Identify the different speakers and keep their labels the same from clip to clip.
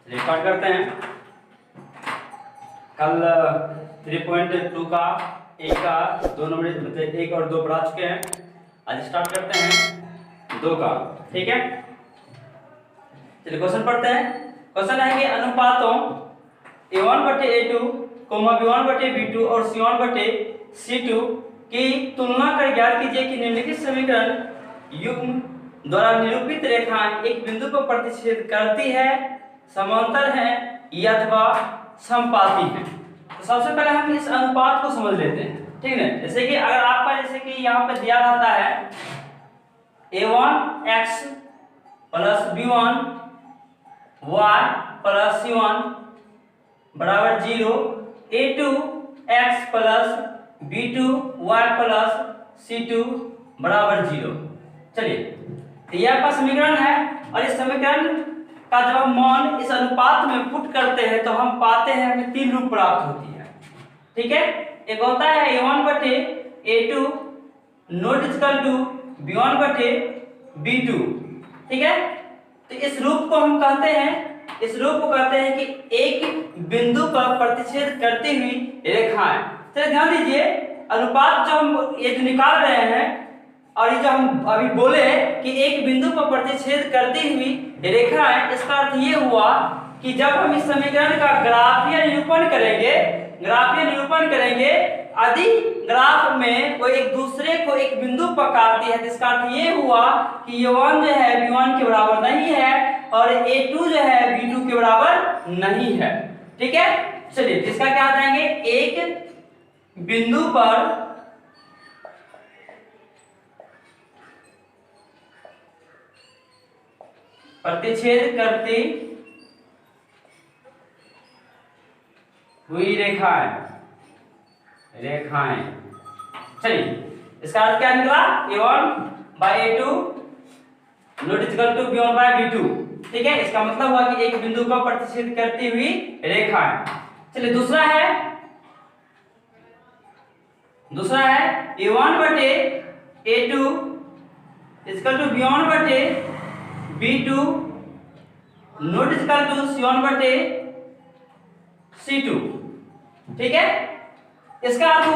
Speaker 1: Record करते हैं। कल 3.2 का एक का दो नंबर मतलब 1 और 2 पढ़ा चुके हैं। आज स्टार्ट करते हैं 2 का। ठीक है, चलिए क्वेश्चन पढ़ते हैं। क्वेश्चन है कि अनुपातों a1/a2, b1/b2 और c1/c2 की तुलना कर ज्ञात कीजिए कि निम्नलिखित समीकरण युग्म द्वारा निरूपित रेखाएं एक बिंदु पर प्रतिच्छेद करती है, समांतर है या अथवा समपाती है। तो सबसे पहले हम इस अनुपात को समझ लेते हैं। ठीक है, जैसे कि अगर आपका जैसे कि यहाँ पे दिया रहता है a1x + b1 y + c1 बराबर 0, a2x + b2 y + c2 बराबर 0। चलिए, तो यह आपका समीकरण है और इस समीकरण का जब हम मान इस अनुपात में पुट करते हैं तो हम पाते हैं हमें 3 रूप प्राप्त होती है। ठीक है, एक होता है a1/a2 ≠ b1/b2। ठीक है, तो इस रूप को हम कहते हैं कि एक बिंदु पर प्रतिच्छेद करती हुई रेखाएं। तो ध्यान दीजिए, अनुपात जो हम ये जो निकाल रहे हैं और ये जो हम अभी बोले कि एक बिंदु पर प्रतिच्छेद करती हुई रेखाएं, इसका अर्थ ये हुआ कि जब हम इस समीकरण का ग्राफीय निरूपण करेंगे यदि ग्राफ में वो एक दूसरे को एक बिंदु पर काटती है, जिसका अर्थ ये हुआ कि a1 जो है b1 के बराबर नहीं है और a2 जो है b2 के बराबर नहीं है। ठीक है, चलिए इसका क्या आ जाएंगे, एक बिंदु पर प्रतिच्छेद करती हुई रेखाएं। चलिए, इसका अर्थ क्या निकला, a1/a2 ≠ b1/b2। ठीक है, इसका मतलब हुआ कि एक बिंदु पर प्रतिच्छेद करती हुई रेखाएं। चलिए दूसरा है a1/a2 = b1/b2 ≠ c1/c2। ठीक है, इसका अर्थ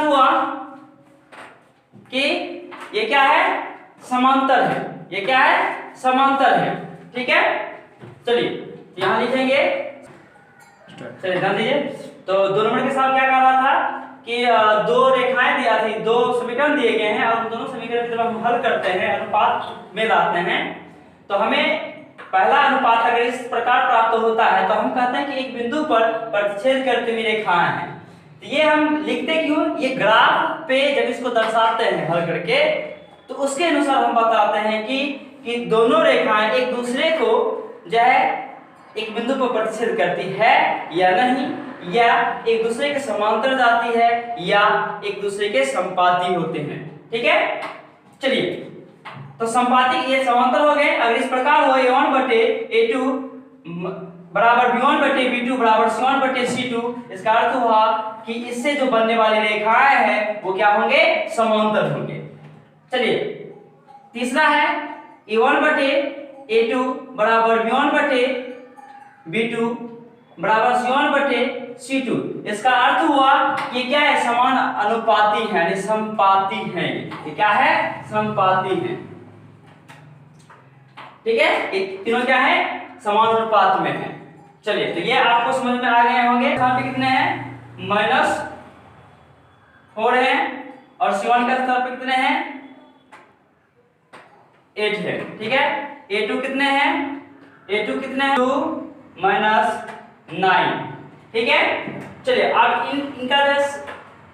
Speaker 1: हुआ कि ये क्या है, समांतर है। ठीक है, चलिए यहां लिखेंगे। चलिए ध्यान दीजिए, तो 2 नंबर के साथ क्या कह रहा था कि 2 रेखाएं दिया थी, 2 समीकरण दिए गए हैं और उन दोनों समीकरण जब हम हल करते हैं, अनुपात में लाते हैं, तो हमें पहला अनुपात अगर इस प्रकार प्राप्त होता है तो हम कहते हैं कि एक बिंदु पर प्रतिच्छेद करती हुई रेखाएं हैं। तो ये हम लिखते क्यों, ये ग्राफ पे जब इसको दर्शाते हैं हल करके, तो उसके अनुसार हम बताते हैं कि दोनों रेखाएं एक दूसरे को जो है एक बिंदु पर प्रतिच्छेद करती है या नहीं, या एक दूसरे के समांतर जाती है या एक दूसरे के समपाती होते हैं। ठीक है, चलिए तो समपाती ये समांतर हो गए। अगर इस प्रकार हो a1/a2 बराबर b1/b2 बराबर c1/c2, इसका अर्थ हुआ कि इससे जो बनने वाली रेखाएं हैं वो क्या होंगे, समांतर होंगे। चलिए तीसरा है a1/a2 बराबर b1/b2 बराबर c1/c2। इसका अर्थ हुआ कि क्या है, समान अनुपाती है यानी समपाती है। ये क्या है, समपाती है। ठीक है, ये तीनों क्या है, समान अनुपात में है। चलिए, तो ये आपको समझ में आ गए होंगे। यहाँ पे कितने हैं, -4 है और c1 का स्तर पे कितने हैं, 8 है। ठीक है, a2 कितने हैं, 2 - 9। ठीक है, चलिए अब इनका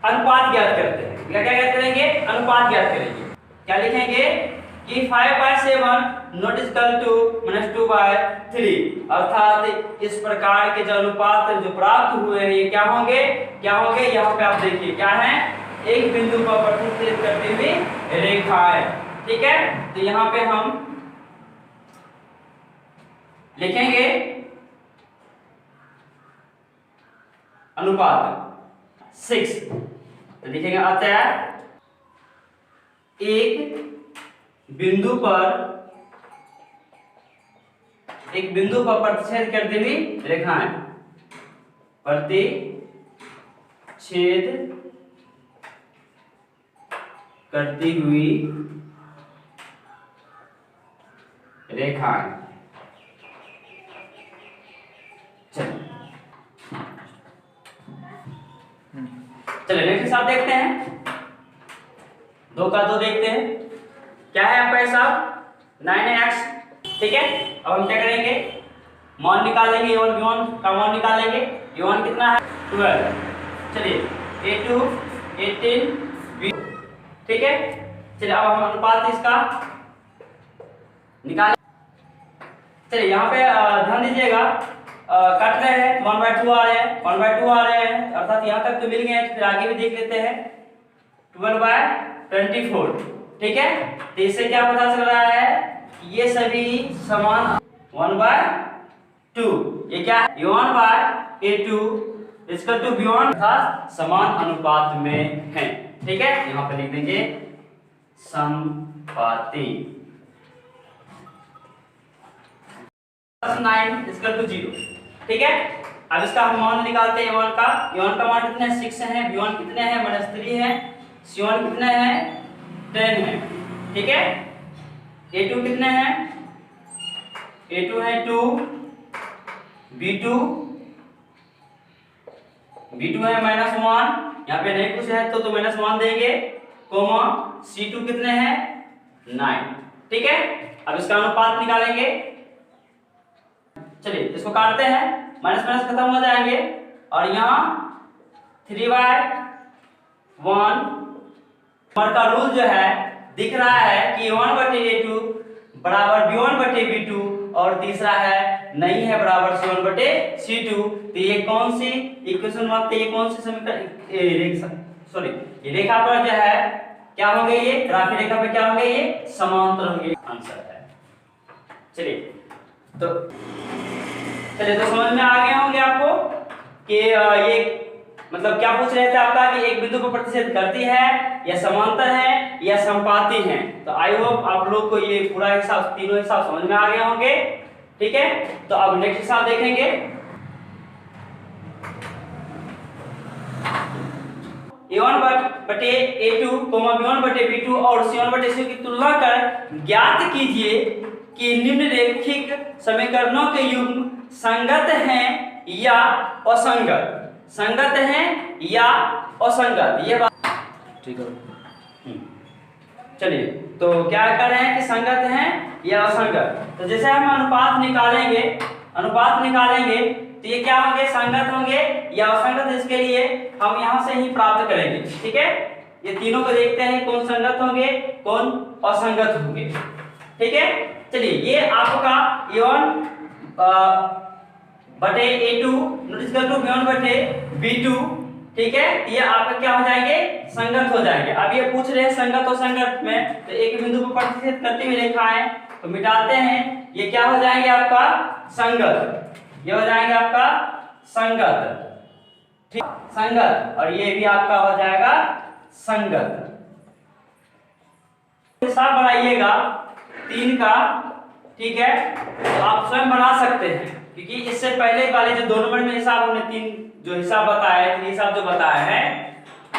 Speaker 1: अनुपात ज्ञात करते हैं। क्या ज्ञात करेंगे, अनुपात ज्ञात करेंगे। क्या लिखेंगे कि 5/7 ≠ -2/3, अर्थात इस प्रकार के जो अनुपात जो प्राप्त हुए हैं ये क्या होंगे, यहाँ पे आप देखिए क्या है, एक बिंदु पर प्रतिच्छेद करती हुई रेखाएं। ठीक है, तो यहाँ पे हम लिखेंगे अनुपात 6। तो लिखेंगे अतः एक बिंदु पर एक बिंदु पर प्रतिच्छेद करती हुई रेखाएं, प्रतिच्छेद करती हुई रेखाएं। चलिए नेक्स्ट हिसाब देखते हैं। 2 का 2 देखते हैं। क्या है आपका हिसाब? 9x। ठीक है, अब हम क्या करेंगे, मान निकालेंगे, a1 b1 का मान निकालेंगे। a1 कितना है? 12। चलिए a2 18 b। ठीक है, चलिए अब हम अनुपात इसका निकालें। चलिए यहाँ पे ध्यान दीजिएगा, कट रहे हैं 1/2 आ रहे हैं, 1/2 आ रहे हैं, अर्थात यहाँ तक तो मिल गए हैं। फिर आगे भी देख लेते हैं 12/24। ठीक है, तो इससे क्या पता चल रहा है, ये सभी समान 1/2। ये क्या है? a1/a2 इसका टू b1 अर्थात समान अनुपात में है। ठीक है, यहाँ पे लिख देंगे समपाती। 9 इसका टू 0। ठीक है, अब इसका हम मान निकालते हैं a1 का। a1 का मान कितने है? 6 है। b1 कितने हैं? -3 है। c1 कितने हैं? 10 है। ठीक है, a2 कितने हैं? a2 है 2, b2 है -1, यहाँ पे नहीं कुछ है तो -1 देंगे, कोमा c2 कितने हैं? 9। ठीक है, अब इसका अनुपात निकालेंगे। चलिए इसको काटते हैं, माइनस माइनस खत्म हो जाएंगे और यहाँ 3/1 का रूल जो है दिख रहा है कि a1/a2 बराबर b1/b2 और तीसरा है नहीं है बराबर c1/c2। तो ये कौन सी इक्वेशन मानते, ये कौन सी समीकरण, सॉरी ये रेखा पर जो है क्या होंगे, ये ग्राफीय रेखा पे क्या होंगे, ये समांतर होंगे। आंसर है। चलिए तो समझ में आ गए होंगे आपको कि ये मतलब क्या पूछ रहे थे आपका कि एक बिंदु पर प्रतिच्छेद करती है या समांतर है या समपाती है। तो आई होप आप लोग को ये पूरा हिसाब, तीनों हिसाब समझ में आ गए होंगे। ठीक है, तो अब नेक्स्ट हिसाब देखेंगे। a1/a2, b1/b2 और c1/c2 की तुलना कर ज्ञात कीजिए कि निम्नलिखित समीकरणों के युग्म संगत हैं या असंगत। संगत हैं या असंगत, ये बात ठीक है। चलिए तो क्या कर रहे हैं कि संगत हैं या असंगत। तो जैसे हम अनुपात निकालेंगे तो ये क्या होंगे, संगत होंगे या असंगत। इसके लिए हम यहाँ से ही प्राप्त करेंगे। ठीक है, ये तीनों को देखते हैं कौन संगत होंगे कौन असंगत होंगे। ठीक है, चलिए ये आपका a1/a2 b1/b2। ठीक है, ये आपका क्या हो जाएंगे, संगत हो जाएंगे। अब ये पूछ रहे हैं संगत और संगत में, तो एक बिंदु पर प्रतिच्छेद करती हुई रेखाएं तो मिटाते हैं, ये क्या हो जाएंगे आपका संगत, ये हो जाएंगे आपका संगत। ठीक, संगत, और ये भी आपका हो जाएगा संगत। हिसाब बनाइएगा 3 का। ठीक है, तो आप स्वयं बना सकते हैं क्योंकि इससे पहले वाले जो 2 नंबर में हिसाब हमने 3 जो हिसाब बताया है, 3 हिसाब जो बताया है,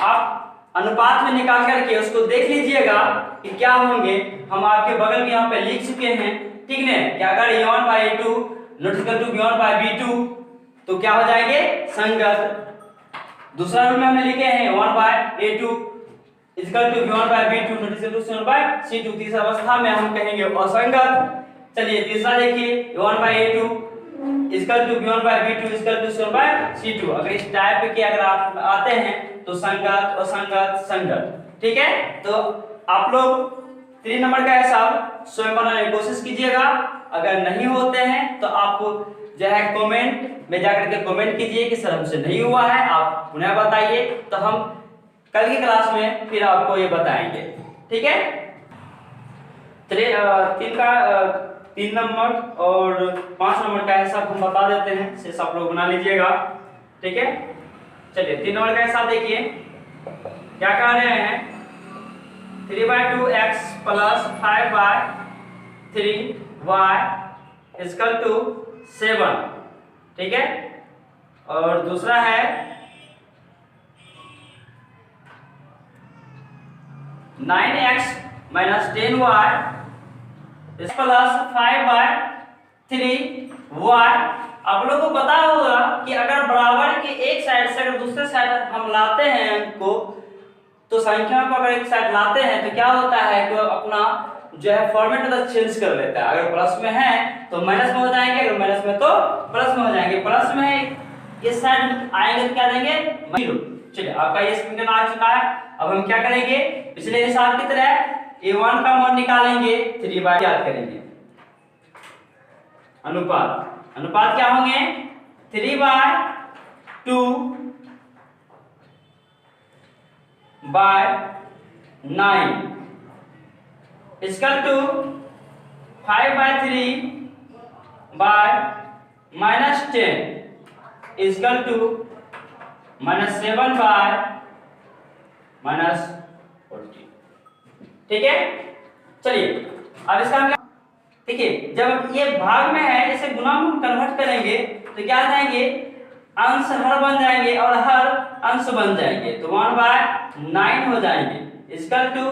Speaker 1: आप अनुपात में निकाल करके उसको देख लीजिएगा कि क्या होंगे। हम आपके बगल में यहाँ पे लिख चुके हैं। ठीक है, क्या अगर a1/a2 b1/b2 तो क्या हो जाएंगे, संगत। दूसरा रूल में हमने लिखे हैं 1/a2 b1/b2 c1/c2। तीसरा अवस्था में हम कहेंगे असंगत। चलिए तीसरा देखिए 1/a2 b1/b2 c1/c2। अगर इस टाइप के अगर आप आते हैं तो संगत असंगत संगत। ठीक है, तो आप लोग 3 नंबर का हिसाब स्वयं बनाने की कोशिश कीजिएगा। अगर नहीं होते हैं तो आप जो है कमेंट में जाकर के कमेंट कीजिए कि सर हमसे नहीं हुआ है, आप पुनः बताइए, तो हम कल की क्लास में फिर आपको ये बताएंगे। ठीक है, चलिए 3 नंबर और 5 नंबर का हिसाब हम बता देते हैं, शेष आप लोग बना लीजिएगा। ठीक है, चलिए 3 नंबर का हिसाब देखिए क्या कह रहे हैं, 3/2x + 5/3y इक्वल टू 7, ठीक है। और दूसरा है 9x minus 10y plus 5/3y। आप लोगों को पता होगा कि अगर बराबर के एक साइड से अगर दूसरे साइड हम लाते हैं अंक को, तो संख्या को अगर एक साइड लाते हैं तो क्या होता है कि अपना जो है फॉर्मेट चेंज कर लेता है। अगर प्लस में है तो माइनस में हो जाएंगे, अगर माइनस में तो प्लस में हो जाएंगे। प्लस में इस साइड आएंगे तो क्या देंगे 0। चलिए आपका ये समीकरण आ चुका है। अब हम क्या करेंगे, पिछले हिसाब की तरह a1 का मान निकालेंगे, 3/, याद करेंगे अनुपात क्या होंगे 3/2/9 इक्वल टू 5/3/-10 इक्वल टू -7/-40। ठीक है। चलिए अब इसका हम देखिए, जब ये भाग में है इसे गुणा में कन्वर्ट करेंगे तो क्या आ जाएंगे, अंश हर बन जाएंगे और हर अंश बन जाएंगे, तो 1/9 हो जाएंगे इक्वल टू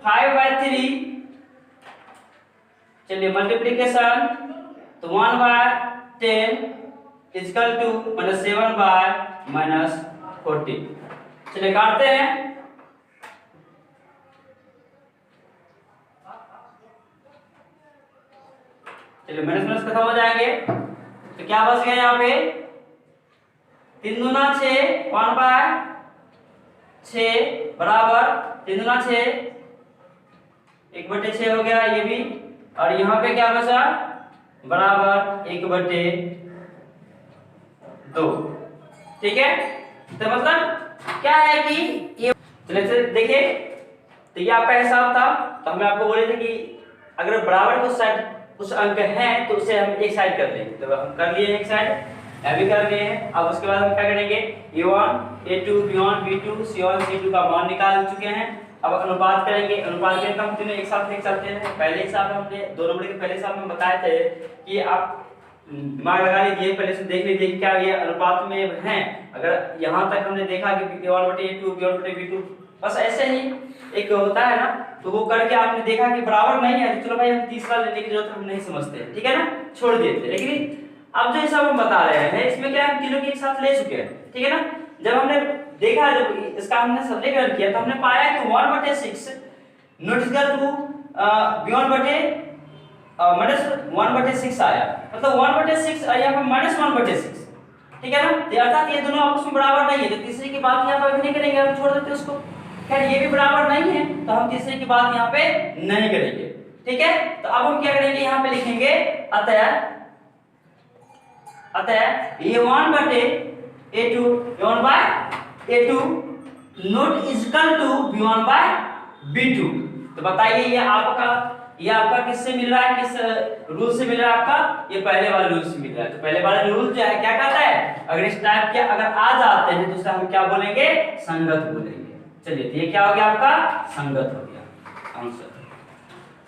Speaker 1: 5/3। चलिए मल्टीप्लिकेशन, तो 1/10 इक्वल टू -7/-40। चलिए काटते हैं, चलिए माइनस खत्म हो जाएंगे तो क्या बच गया यहाँ पे 3 दूना 6, 1/6 बराबर 3 दूना 6, 1/6 हो गया ये भी। और यहाँ पे क्या बचा बराबर 1/2। ठीक है, तो मतलब क्या है कि ये चलिए देखिए, तो ये आपका हिसाब था। तो हमने आपको बोले थे कि अगर बराबर के उस साइड कुछ अंक हैं तो उसे हम एक साइड कर लेंगे, तो हम कर लिए एक साइड, अभी कर लिए हैं। अब उसके बाद हम क्या करेंगे, a1 a2 b1 b2 c1 c2 का मान निकाल चुके हैं। अब अनुपात करेंगे, अनुपात के हम तीनों एक साथ लिख सकते हैं। पहले हिसाब में हमने 2 नंबर के पहले हिसाब में बताए थे कि आप दिमाग लगा लीजिए, पहले से देख लीजिए कि क्या ये अनुपात में हैं। अगर यहाँ तक हमने देखा कि a1/a2 b1/b2, बस ऐसे ही एक होता है ना, तो वो करके आपने देखा कि बराबर नहीं है, तो चलो भाई हम तीसरा लेने की जरूरत हम नहीं समझते हैं, ठीक है ना, छोड़ देते। लेकिन अब जो हिसाब हम बता रहे हैं इसमें क्या हम तीनों के एक साथ ले चुके हैं, ठीक है ना। जब हमने देखा, जब इसका हमने सरलीकरण किया तो हमने पाया कि 1/6 नॉट इक्वल टू -1/6 आया, मतलब 1/6 और यहाँ पर -1/6, ठीक है ना। तो अर्थात ये दोनों आपस में बराबर नहीं है, तो तीसरे की बात यहाँ पर नहीं करेंगे, हम छोड़ देते उसको। खैर ये भी बराबर नहीं है तो हम तीसरे की बात यहाँ पे नहीं करेंगे, ठीक है। तो अब हम क्या करेंगे, यहाँ पे लिखेंगे अतः a1/a2 not equal to b1/b2। तो बताइए ये आपका किससे मिल रहा है, किस रूल से मिल रहा है आपका, ये पहले वाले रूल से मिल रहा है। तो पहले वाला रूल जो है क्या कहता है, अगर इस टाइप के अगर आ जाते हैं तो उसे हम क्या बोलेंगे, संगत बोलेंगे। चलिए तो ये क्या हो गया आपका, संगत हो गया आंसर,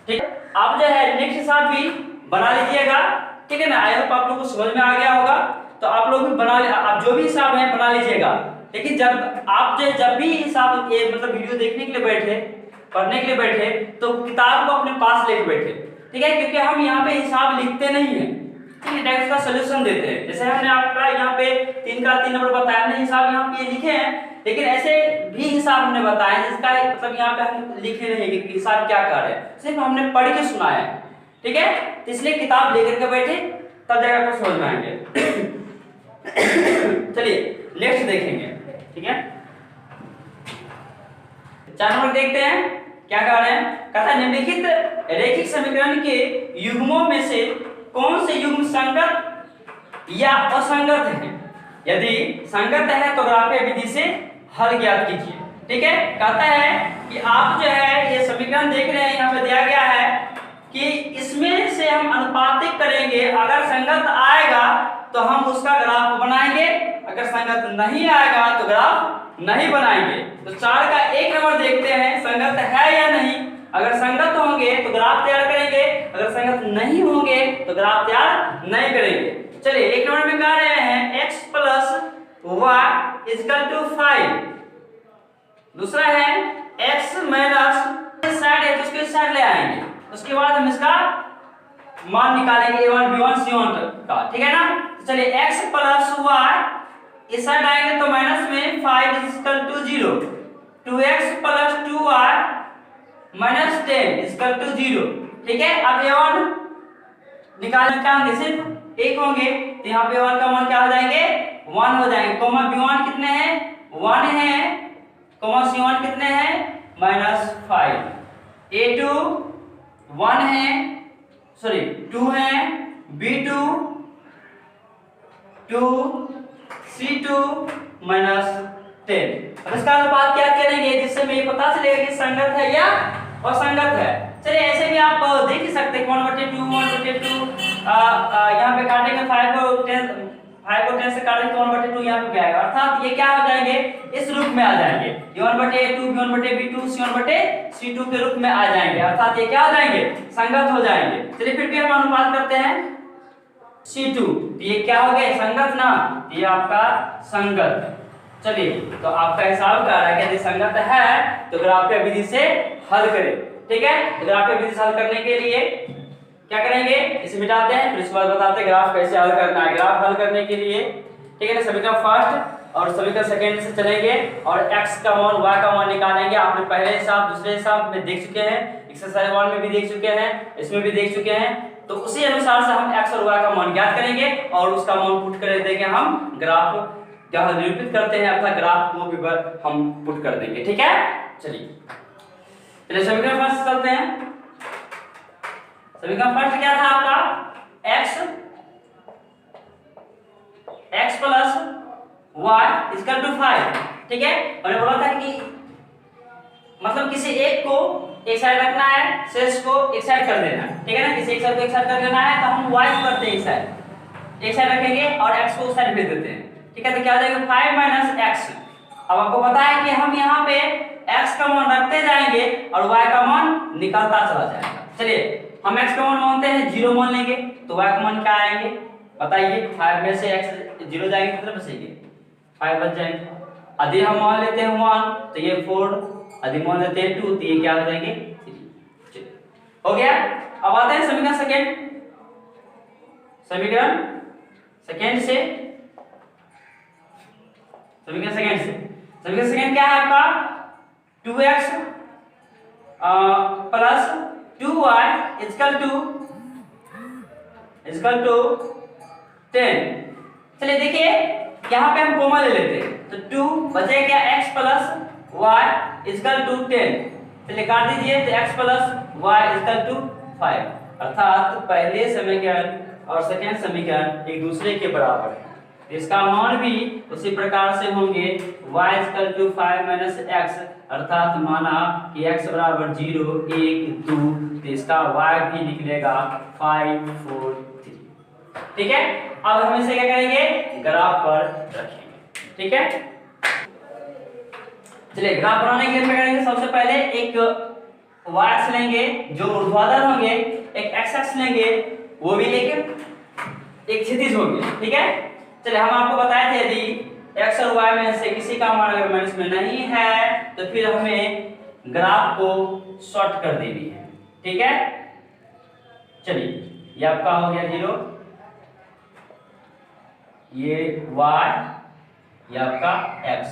Speaker 1: ठीक है। आप जो है नेक्स्ट हिसाब भी बना लीजिएगा, ठीक है ना। आई होप आप लोगों को समझ में आ गया होगा। तो आप लोग भी आप जो भी हिसाब है बना लीजिएगा। लेकिन जब आप जब भी हिसाब ये मतलब वीडियो देखने के लिए बैठे, पढ़ने के लिए बैठे, तो किताब को अपने पास लेके बैठे, ठीक है, क्योंकि हम यहाँ पे हिसाब लिखते नहीं है, ठीक है, डायरेक्ट उसका सॉल्यूशन देते हैं। जैसे हमने आपका यहाँ पे 3 का 3 नंबर बताया, हमने हिसाब यहाँ पे लिखे हैं, लेकिन ऐसे भी हिसाब हमने बताया जिसका मतलब यहाँ पे हम लिखे नहीं कि हिसाब क्या कर रहे हैं, सिर्फ हमने पढ़ के सुनाया है, ठीक है। तो इसलिए किताब लेकर के बैठे तब जाकर आपको समझ में आएंगे। चलिए नेक्स्ट देखेंगे, ठीक है। 4 नंबर देखते हैं क्या कह रहे हैं, कहता है निम्नलिखित रैखिक समीकरण के युग्मों में से कौन से युग्म संगत या असंगत है, यदि संगत है तो ग्राफीय विधि से हल ज्ञात कीजिए, ठीक है। कहता है कि आप जो है ये समीकरण देख रहे हैं, यहाँ पे दिया गया है कि इसमें से हम अनुपातिक करेंगे, अगर संगत आएगा तो हम उसका ग्राफ बनाएंगे, अगर संगत नहीं आएगा तो ग्राफ नहीं बनाएंगे। तो 4 का 1 नंबर देखते हैं संगत है या नहीं, अगर संगत होंगे तो ग्राफ तैयार करेंगे, अगर संगत नहीं होंगे तो ग्राफ तैयार नहीं करेंगे। चलिए एक नंबर में कह रहे हैं x plus y equal to 5। दूसरा है x माइनस साइड है तो इसके साइड ले आएंगे, उसके बाद हम इसका मान निकालेंगे a1 b1 c1 का, ठीक है ना। तो चलिए x प्लस y इस साइड आएंगे तो माइनस में 5 equal to 0, 2x plus 2y minus 10 equal to 0, ठीक है। अब a1 निकालने का सिर्फ एक होंगे तो यहाँ पे a1 का मान क्या हो जाएंगे 1 हो जाएंगे, कोमा b1 कितने हैं 1 है, कोमा c1 कितने हैं -5, a2 1 है, सॉरी 2 है, b2 2, c2 -10। अब इसका अनुपात क्या करेंगे जिससे हमें पता चलेगा कि संगत है या असंगत है। चलिए ऐसे भी आप देख ही सकते हैं 1/2 1/2 यहाँ पे काटेंगे 5 को 10 से काटेंगे तो 1/2 यहाँ पे क्या आएगा, अर्थात ये क्या हो जाएंगे इस रूप में आ जाएंगे, a1/2 b1/b2 c1/c2 के रूप में आ जाएंगे, अर्थात ये क्या हो जाएंगे संगत हो जाएंगे। चलिए फिर भी हम अनुपात करते हैं c2, तो ये क्या हो गया संगत ना, ये आपका संगत। चलिए तो आपका हिसाब कर रहा है कि यदि संगत है तो ग्राफीय विधि से हल करें, ठीक है। तो ग्राफीय विधि से हल करने के लिए क्या करेंगे, इसे मिटाते हैं फिर उसके बाद बताते हैं ग्राफ कैसे हल करना है। ग्राफ हल करने के लिए ठीक है ना, समीकरण फर्स्ट और समीकरण सेकंड से चलेंगे और x का मान y का मान निकालेंगे। आपने पहले हिसाब दूसरे हिसाब में देख चुके हैं, एक्सरसाइज 1 में भी देख चुके हैं, इसमें भी देख चुके हैं। तो उसी अनुसार से हम x और y का मान ज्ञात करेंगे और उसका मान पुट कर देंगे हम ग्राफ जहां निरूपित करते हैं अर्थात ग्राफ को भी हम पुट कर देंगे, ठीक है। चलिए समीकरण फर्स्ट चलते हैं। समीकरण फर्स्ट क्या था आपका x plus y equal to 5, ठीक है। मैंने बोला था कि मतलब किसी एक को एक साइड रखना है, शेष को एक साइड कर देना है, ठीक है ना। किसी एक साइड को एक साइड कर देना है तो हम y को करते हैं एक साइड रखेंगे और x को उस साइड भेज देते हैं, ठीक है। तो क्या हो जाएगा 5 माइनस x। अब आपको पता है कि हम यहाँ पे x का मान रखते जाएंगे और y का मान निकलता चला जाएगा। चलिए हम x का मान मानते हैं 0 मान लेंगे तो y का मान क्या आएंगे बताइए, 5 में से x 0 जाएंगे कितने बचेंगे 5 बच जाएंगे। यदि हम मान लेते हैं 1 तो ये 4, यदि मान लेते हैं 2 तो ये क्या हो जाएंगे 3। हो गया। अब आते हैं समीकरण सेकंड। समीकरण सेकंड से समीकरण सेकंड क्या है आपका 2x plus 2y equal to 10। चलिए देखिए यहाँ पे हम कोमा ले लेते हैं तो 2 बचे क्या x plus y equal to 10। चलिए काट दीजिए तो x plus y equal to 5, अर्थात पहले समीकरण और सेकंड समीकरण एक दूसरे के बराबर है। इसका मान भी उसी प्रकार से होंगे y equal to 5 minus x, अर्थात माना कि x बराबर 0 1 2 तो इसका y भी निकलेगा 5 4 3, ठीक है। अब हम इसे क्या करेंगे ग्राफ पर रखेंगे, ठीक है। चलिए ग्राफ बनाने के लिए क्या करेंगे, सबसे पहले एक y अक्ष लेंगे जो ऊर्ध्वाधर होंगे, एक x अक्ष लेंगे वो भी एक क्षैतिज होंगे, ठीक है। चलिए हम आपको बताए थे यदि x और y में से किसी का मान अगर माइनस में नहीं है तो फिर हमें ग्राफ को शॉर्ट कर देनी है, ठीक है। चलिए ये आपका हो गया 0, ये y, ये आपका x,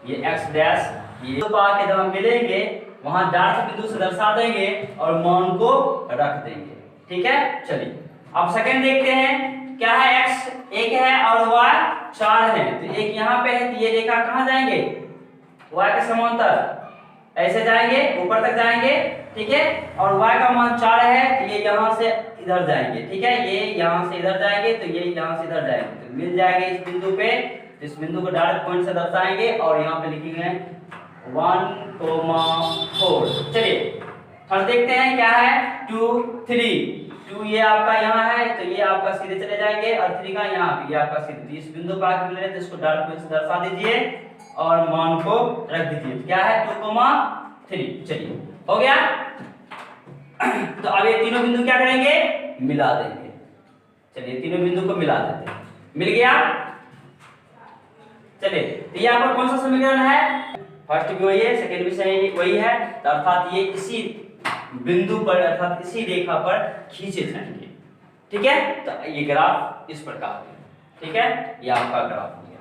Speaker 1: ये x डैश, ये के जब हम मिलेंगे वहां डार्क बिंदु से दर्शा देंगे और मान को रख देंगे, ठीक है। चलिए अब सेकंड देखते हैं क्या है, x 1 है और y 4 है, तो एक यहाँ पे है तो ये रेखा कहाँ जाएंगे y के समांतर ऐसे जाएंगे ऊपर तक जाएंगे, ठीक है। और y का मान 4 है तो ये यहाँ से इधर जाएंगे, ठीक है। ये यहाँ से इधर जाएंगे तो ये यहाँ से इधर जाएंगे तो मिल जाएंगे इस बिंदु पे, तो इस बिंदु को डायरेक्ट पॉइंट से दर्शाएंगे और यहाँ पे लिखेंगे 1,4। चलिए थर्ड देखते हैं क्या है 2 3, 2 ये आपका यहाँ है तो ये आपका सीधे चले जाएंगे और 3 का यहाँ पे ये आपका सीधे, तो इस बिंदु पर आके मिल रहे हैं तो इसको डायरेक्ट पॉइंट से दर्शा दीजिए और मान को रख दीजिए, क्या है 2,3। चलिए हो गया। तो अब ये तीनों बिंदु क्या करेंगे, मिला देंगे। चलिए तीनों बिंदु को मिला देते हैं, मिल गया। चलिए तो यहाँ पर कौन सा समीकरण है, फर्स्ट भी वही है, सेकंड भी सही वही है, तो अर्थात ये इसी बिंदु पर अर्थात इसी रेखा पर खींचे जाएंगे। ठीक है, तो ये ग्राफ इस प्रकार है। ठीक है, ये आपका ग्राफ हो गया।